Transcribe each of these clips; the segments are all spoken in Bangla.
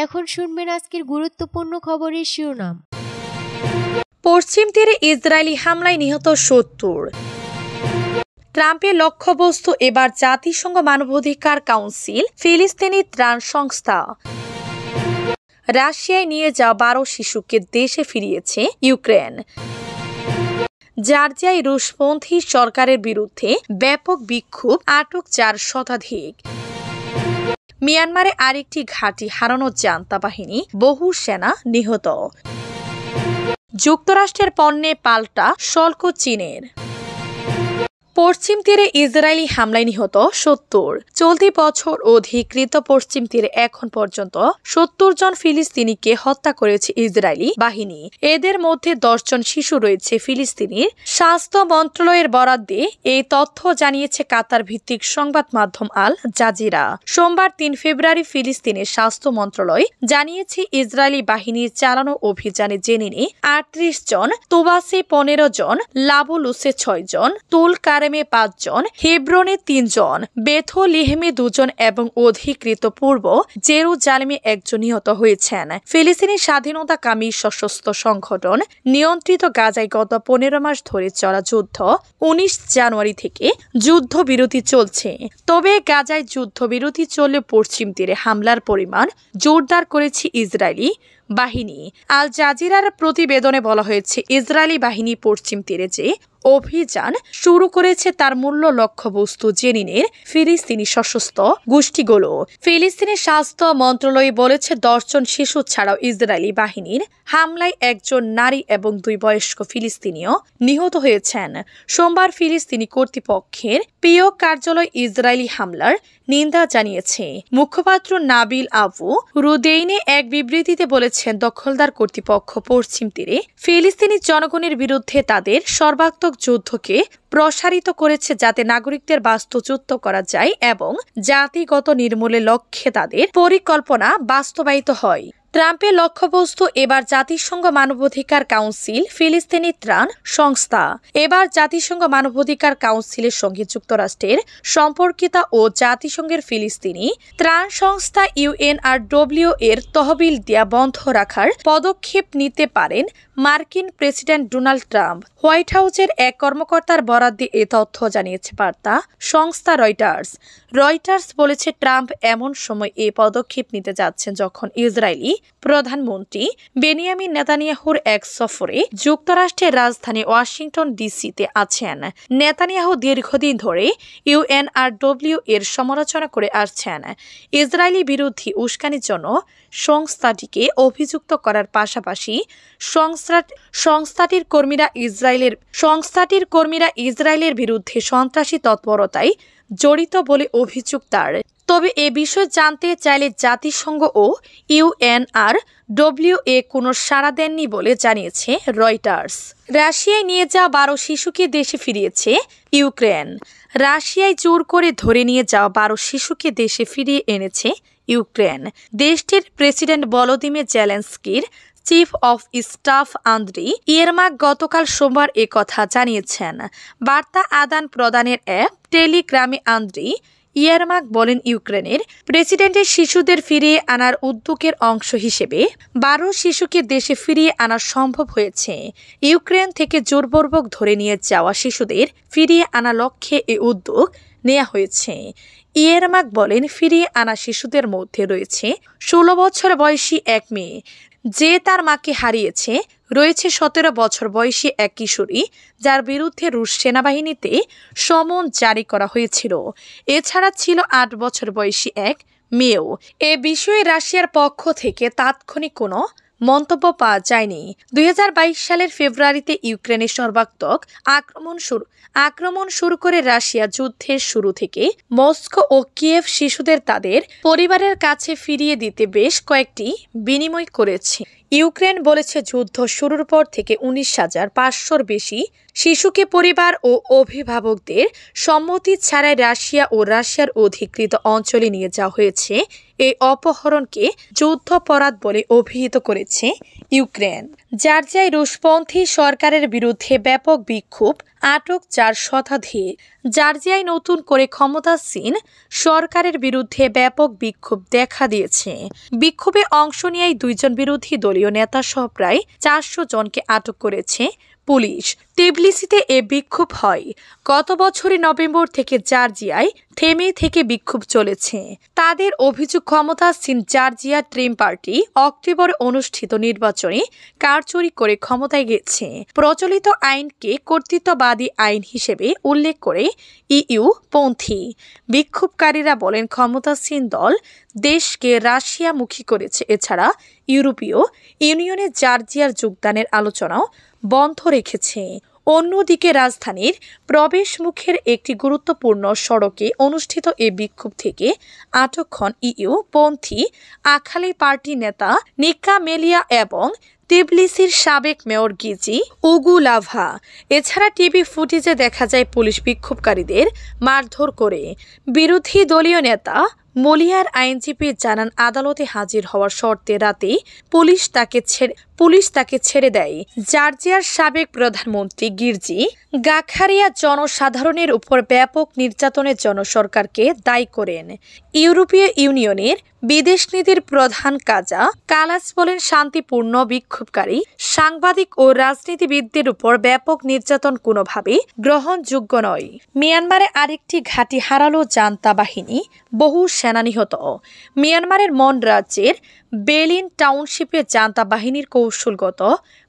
এখন শুনবেন আজকের গুরুত্বপূর্ণ খবরের শিরোনাম। পশ্চিম তীরে ইসরায়েলি হামলায় নিহত ৭০। ট্রাম্পের লক্ষ্যবস্তু এবার জাতিসংঘ মানবাধিকার কাউন্সিল, ফিলিস্তিনি ত্রাণ সংস্থা। রাশিয়ায় নিয়ে যাওয়া ১২ শিশুকে দেশে ফিরিয়েছে ইউক্রেন। জর্জিয়ায় রুশপন্থী সরকারের বিরুদ্ধে ব্যাপক বিক্ষোভ, আটক ৪ শতাধিক। মিয়ানমারে আরেকটি ঘাঁটি হারানো জান্তা বাহিনী, বহু সেনা নিহত। যুক্তরাষ্ট্রের পণ্যে পাল্টা শুল্ক চীনের। পশ্চিম তীরে ইসরায়েলি হামলায় নিহত ৭০। চলতি বছর অধিকৃত পশ্চিম তীরে এখন পর্যন্ত ৭০ জন ফিলিস্তিনিকে হত্যা করেছে ইসরায়েলি বাহিনী। এদের মধ্যে ১০ জন শিশু রয়েছে। ফিলিস্তিনির স্বাস্থ্য মন্ত্রণালয়ের বরাদ্দে এই তথ্য জানিয়েছে কাতার ভিত্তিক সংবাদ মাধ্যম আল জাজিরা। সোমবার ৩ ফেব্রুয়ারি ফিলিস্তিনের স্বাস্থ্য মন্ত্রণালয় জানিয়েছে ইসরায়েলি বাহিনীর চালানো অভিযানে জেনে ৩৮ জন, তুবাসে ১৫ জন, লাবুলুসে ৬ জন, তুল কারেমে ৫ জন, হেব্রনে ৩ জন, বেথলেহেমে ২ জন এবং অধিকৃত পূর্ব জেরুজালেমে ১ জন নিহত হয়েছেন। ফিলিস্তিনি স্বাধীনতাকামী সশস্ত্র সংগঠন নিয়ন্ত্রিত গাজায় গত ১৫ মাস ধরে চলা যুদ্ধ ১৯ জানুয়ারি থেকে যুদ্ধবিরতি চলছে। তবে গাজায় যুদ্ধবিরতি চললে পশ্চিম তীরে হামলার পরিমাণ জোরদার করেছে ইসরায়েলি বাহিনী। আল জাজিরার প্রতিবেদনে বলা হয়েছে, ইসরায়েলি বাহিনী পশ্চিম তীরে যে অভিযান শুরু করেছে তার মূল্য লক্ষ্যবস্তু জেনিনের ফিলিস্তিনি সশস্ত্র গোষ্ঠীগুলো। ফিলিস্তিনের স্বাস্থ্য মন্ত্রণালয় বলেছে ১০ জন শিশু ছাড়াও ইসরায়েলি বাহিনীর হামলায় ১ জন নারী এবং ২ বয়স্ক ফিলিস্তিনিও নিহত হয়েছেন। সোমবার ফিলিস্তিনি কর্তৃপক্ষের প্রিয় কার্যালয় ইসরায়েলি হামলার নিন্দা জানিয়েছে। মুখপাত্র নাবিল আবু রুদেইনে এক বিবৃতিতে বলেছেন, দখলদার কর্তৃপক্ষ পশ্চিম তীরে ফিলিস্তিনি জনগণের বিরুদ্ধে তাদের সর্বাত্মক যুদ্ধকে প্রসারিত করেছে যাতে নাগরিকদের বাস্তুচ্যুত করা যায় এবং জাতিগত নির্মূলের লক্ষ্যে তাদের পরিকল্পনা বাস্তবায়িত হয়। ট্রাম্পের লক্ষ্যবস্তু এবার জাতিসংঘ মানবাধিকার কাউন্সিল, ফিলিস্তিনি ত্রাণ সংস্থা। এবার জাতিসংঘ মানবাধিকার কাউন্সিলের সঙ্গে যুক্তরাষ্ট্রের সম্পর্কিতা ও জাতিসংঘের ফিলিস্তিনি ত্রাণ সংস্থা UNRWA এর তহবিল দেয়া বন্ধ রাখার পদক্ষেপ নিতে পারেন মার্কিন প্রেসিডেন্ট ডোনাল্ড ট্রাম্প। হোয়াইট হাউসের এক কর্মকর্তার বরাদ্দে এ তথ্য জানিয়েছে বার্তা সংস্থা রয়টার্স। রয়টার্স বলেছে, ট্রাম্প এমন সময় এ পদক্ষেপ নিতে যাচ্ছেন যখন ইসরায়েলি প্রধানমন্ত্রী বেনিয়ামিন নেতানিয়াহুর এক সফরে যুক্তরাষ্ট্রের রাজধানী ওয়াশিংটন ডিসিতে আছেন। নেতানিয়াহু দীর্ঘদিন ধরে UNRWA এর সমালোচনা করে আসছেন। ইসরায়েলি বিরোধী উস্কানির জন্য সংস্থাটিকে অভিযুক্ত করার পাশাপাশি সংস্থাটির কর্মীরা ইসরায়েলের বিরুদ্ধে সন্ত্রাসী তৎপরতায় জড়িত বলে অভিযোগ তার। তবে এ বিষয়ে জানতে চাইলে জাতিসংঘ ও UNRWA কোনো সাড়া দেননি বলে জানিয়েছে রয়টার্স। রাশিয়ায় নিয়ে যাওয়া ১২ শিশুকে দেশে ফিরিয়েছে ইউক্রেন। রাশিয়ায় জোর করে ধরে নিয়ে যাওয়া ১২ শিশুকে দেশে ফিরিয়ে এনেছে ইউক্রেন। দেশটির প্রেসিডেন্ট ভলোদিমির জেলেনস্কির chief of staff Andriy Yermak গতকাল সোমবার কথা জানিয়েছেন। বার্তা আদান প্রদানের অ্যাপ টেলিগ্রামে আন্দ্রি ইয়েরমাক বলেন, ইউক্রেনের প্রেসিডেন্টের শিশুদের ফিরিয়ে আনার উদ্যোগের অংশ হিসেবে ১২ শিশুকে দেশে ফিরিয়ে আনা সম্ভব হয়েছে। ইউক্রেন থেকে জোরপূর্বক ধরে নিয়ে যাওয়া শিশুদের ফিরিয়ে আনা লক্ষ্যে এ উদ্যোগ নেওয়া হয়েছে। ইয়েরমাক বলেন, ফিরিয়ে আনা শিশুদের মধ্যে রয়েছে ১৬ বছর বয়সী এক মেয়ে যে তার মাকে হারিয়েছে, রয়েছে ১৭ বছর বয়সী এক কিশোরী যার বিরুদ্ধে রুশ সেনাবাহিনীতে সমন জারি করা হয়েছিল। এছাড়া ছিল ৮ বছর বয়সী এক মেয়েও। এ বিষয়ে রাশিয়ার পক্ষ থেকে তাৎক্ষণিক কোনো মন্তব্য পাওয়া যায়নি। ২০২২ সালের ফেব্রুয়ারিতে ইউক্রেনের সর্বাত্মক আক্রমণ শুরু করে রাশিয়া যুদ্ধের শুরু থেকে মস্কো ও কিয়েভ শিশুদের তাদের পরিবারের কাছে ফিরিয়ে দিতে বেশ কয়েকটি বিনিময় করেছে। ইউক্রেন বলেছে, যুদ্ধ শুরুর পর থেকে ১৯,৫০০-র বেশি শিশুকে পরিবার ও অভিভাবকদের সম্মতি ছাড়াই রাশিয়া ও রাশিয়ার অধিকৃত অঞ্চলে নিয়ে যাওয়া হয়েছে। এই অপহরণকে যুদ্ধাপরাধ বলে অভিহিত করেছে ইউক্রেন। জর্জিয়ায় রুশপন্থী সরকারের বিরুদ্ধে ব্যাপক বিক্ষোভ, আটক 4 শতাধিক। জর্জিয়ায় নতুন করে ক্ষমতাসীন সরকারের বিরুদ্ধে ব্যাপক বিক্ষোভ দেখা দিয়েছে। বিক্ষোভে অংশ নিয়ে 2 জন বিরোধী দলীয় নেতা সহ প্রায় 400 জনকে আটক করেছে পুলিশ। টিবলিসিতে এ বিক্ষোভ হয়। গত বছরের নভেম্বর থেকে জর্জিয়ায় থেকে বিক্ষোভ চলেছে। তাদের অভিযোগ, ক্ষমতাসীন জর্জিয়া ট্রিম পার্টি অক্টোবরে অনুষ্ঠিত নির্বাচনে কারচুরি করে ক্ষমতায় গেছে। প্রচলিত আইনকে কর্তৃত্ববাদী আইন হিসেবে উল্লেখ করে ইইউ পন্থী বিক্ষোভকারীরা বলেন, ক্ষমতাসীন দল দেশকে রাশিয়ামুখী করেছে। এছাড়া ইউরোপীয় ইউনিয়নে জর্জিয়ার যোগদানের আলোচনাও বন্ধ রেখেছে। অন্যদিকে রাজধানীর প্রবেশমুখের একটি গুরুত্বপূর্ণ সড়কে অনুষ্ঠিত এ বিক্ষোভ থেকে আটক হন ইইউ পন্থী আখালি পার্টি নেতা নিকা মেলিয়া এবং টিবলিসির সাবেক মেয়র গিজি উগুলাভা। এছাড়া টিভি ফুটেজে দেখা যায় পুলিশ বিক্ষোভকারীদের মারধর করে। বিরোধী দলীয় নেতা মলিয়ার আইনজীবী জানান, আদালতে হাজির হওয়ার শর্তে রাতে পুলিশ তাকে ছেড়ে দেয়। জর্জিয়ার সাবেক প্রধানমন্ত্রী গির্জি গাখারিয়া জনসাধারণের উপর ব্যাপক নির্যাতনের জন্য সরকারকে দায়ী করেন। ইউরোপীয় ইউনিয়নের বিদেশ নীতির প্রধান কাজা কালাস বলেন, শান্তিপূর্ণ বিক্ষোভকারী সাংবাদিক ও রাজনীতিবিদদের উপর ব্যাপক নির্যাতন কোনোভাবেই গ্রহণযোগ্য নয়। মিয়ানমারে আরেকটি ঘাঁটি হারালো জান্তা বাহিনী, বহু সেনা নিহত। মিয়ানমারের মন রাজ্যের বেলিন টাউনশিপে জান্তা বাহিনীর কৌশলগত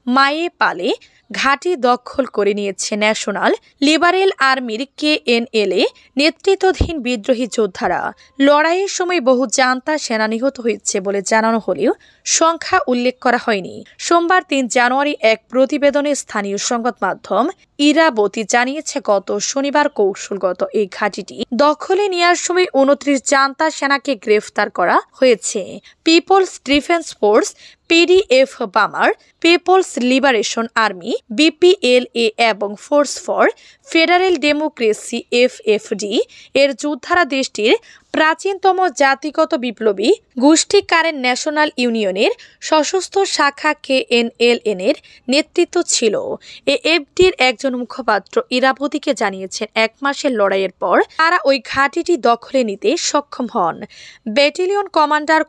মায়ে পালে ঘাঁটি দখল করে নিয়েছে ন্যাশনাল লিবারেল আর্মির KNLA নেতৃত্বাধীন বিদ্রোহী যোদ্ধারা। লড়াইয়ের সময় বহু জান্তা সেনা নিহত হয়েছে বলে জানানো হলেও সংখ্যা উল্লেখ করা হয়নি। সোমবার 3 জানুয়ারি এক প্রতিবেদনে স্থানীয় সংবাদ মাধ্যম ইরাবতী জানিয়েছে, গত শনিবার কৌশলগত এই ঘাঁটিটি দখলে নেওয়ার সময় 29 জান্তা সেনাকে গ্রেফতার করা হয়েছে। People's defence force PDF Bamar, people's liberation army BPLA এবং force for federal democracy FFD এর যোদ্ধারা দেশটির প্রাচীনতম জাতিগত বিপ্লবী গোষ্ঠী কারেন্ট ন্যাশনাল ইউনিয়নের সশস্ত্র শাখা KNLN এর নেতৃত্ব ছিল। AFDর একজন মুখপাত্র ইরাবতীকে জানিয়েছেন, 1 মাসের লড়াইয়ের পর তারা ওই ঘাঁটিটি দখলে নিতে সক্ষম হন। ব্যাটালিয়ন কমান্ডার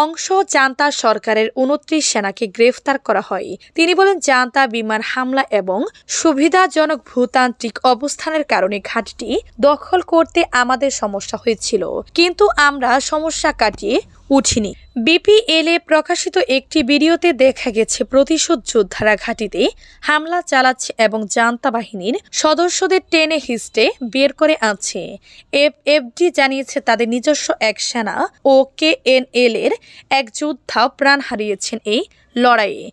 অংশ জান্তা সরকারের 29 সেনাকে গ্রেফতার করা হয়। তিনি বলেন, জান্তা বিমান হামলা এবং সুবিধাজনক ভূতান্ত্রিক অবস্থানের কারণে ঘাঁটিটি দখল করতে আমাদের সমস্যা হয়েছিল, কিন্তু আমরা সমস্যা কাটিয়ে উঠিনি। BPLA প্রকাশিত একটি ভিডিওতে দেখা গেছে প্রতিশোধ যোদ্ধারা ঘাঁটিতে হামলা চালাচ্ছে এবং জান্তা বাহিনীর সদস্যদের টেনে হিস্টে বের করে আনছে। FFD জানিয়েছে, তাদের নিজস্ব এক সেনা ও KNL এর এক যোদ্ধাও প্রাণ হারিয়েছেন এই লড়াইয়ে।